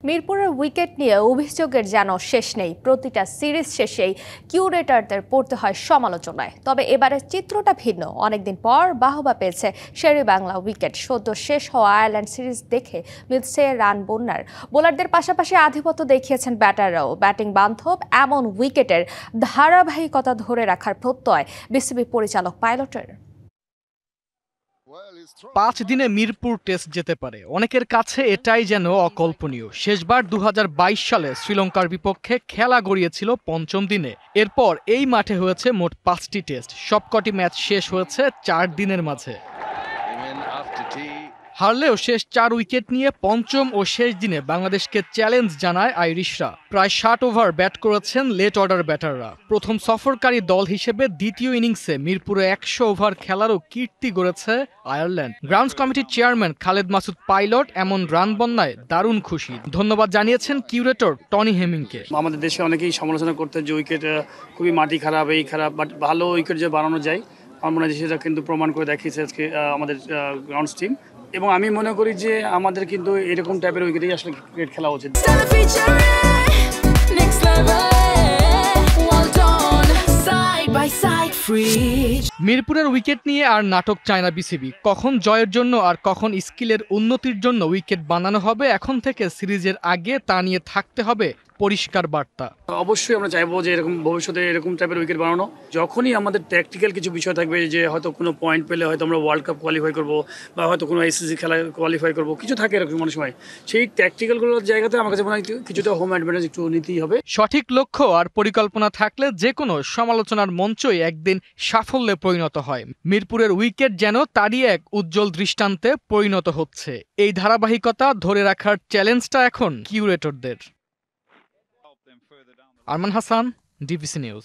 মিরপুরের উইকেট নিয়ে অভিযোগের যেন শেষ নেই। প্রতিটা সিরিজ শেষেই কিউরেটরদের পড়তে হয় সমালোচনায়। তবে এবারের চিত্রটা ভিন্ন। অনেকদিন পর বাহবা পেয়েছে শেরেবাংলা উইকেট। সদ্য শেষ হওয়া আয়ারল্যান্ড সিরিজ দেখে মিলছে রান বন্যার। বোলারদের পাশাপাশি আধিপত্য দেখিয়েছেন ব্যাটাররাও। ব্যাটিং বান্ধব এমন উইকেটের ধারাবাহিকতা ধরে রাখার প্রত্যয় বিসিবি পরিচালক পাইলটের। 5 দিনে মিরপুর টেস্ট যেতে পারে, অনেকের কাছে এটাই যেন অকল্পনীয়। শেষবার 2022 সালে শ্রীলঙ্কার বিপক্ষে খেলা গড়িয়েছিল 5ম দিনে। এরপর এই মাঠে হয়েছে মোট 5টি টেস্ট, সবকটি ম্যাচ শেষ হয়েছে 4 দিনের মাঝে। হারলেও শেষ 4 উইকেট নিয়ে পঞ্চম ও শেষ দিনে বাংলাদেশকে চ্যালেঞ্জ জানায় আইরিশরা। প্রায় 60 ওভার ব্যাট করেছেন লেট অর্ডার ব্যাটাররা। প্রথম সফরকারী দল হিসেবে দ্বিতীয় ইনিংসে মিরপুরে 100 ওভার খেলারও কীর্তি গড়েছে আয়ারল্যান্ড। গ্রাউন্ডস কমিটির চেয়ারম্যান খালেদ মাসুদ পাইলট এমন রান বন্যায় দারুণ খুশি। ধন্যবাদ জানিয়েছেন কিউরেটর টনি হেমিংকে। আমাদের দেশে অনেকেই সমালোচনা করতে যে উইকেট খুবই মাটি খারাপ, এই খারাপ, বাট ভালো উইকেট যে বানানো যায় আমার মনে হয় সেটা কিন্তু প্রমাণ করে দেখিয়েছে আজকে আমাদের গ্রাউন্ডস টিম। এবং আমি মনে করি যে আমাদের কিন্তু এরকম টাইপের উইকেটেই আসলে ক্রিকেট খেলা উচিত। মিরপুরের উইকেট নিয়ে আর নাটক চায় না বিসিবি। কখন জয়ের জন্য আর কখন স্কিলের উন্নতির জন্য উইকেট বানানো হবে, এখন থেকে সিরিজের আগে তা নিয়ে থাকতে হবে পরিষ্কার বার্তা। অবশ্যই আমরা চাইবো যে এরকম ভবিষ্যতে এরকম টাইপের উইকেট বানানো। যখনই আমাদের ট্যাকটিক্যাল কিছু বিষয় থাকবে, যে হয়তো কোনো পয়েন্ট পেলে হয়তো আমরা ওয়ার্ল্ড কাপ কোয়ালিফাই করবো বা হয়তো কোনো আইসিসি খেলায় কোয়ালিফাই করবো, কিছু থাকে এরকম অনেক সময়, সেই ট্যাকটিক্যালগুলোর জায়গাতে আমার কাছে মনে হয় কিছুটা হোম অ্যাডভান্টেজ একটু নিতেই হবে। সঠিক লক্ষ্য আর পরিকল্পনা থাকলে যে কোনো সমালোচনার মঞ্চই একদিন সাফল্যে পরিণত হয়। মিরপুরের উইকেট যেন তারই এক উজ্জ্বল দৃষ্টান্তে পরিণত হচ্ছে। এই ধারাবাহিকতা ধরে রাখার চ্যালেঞ্জটা এখন কিউরেটরদের। Arman Hasan, DBC news.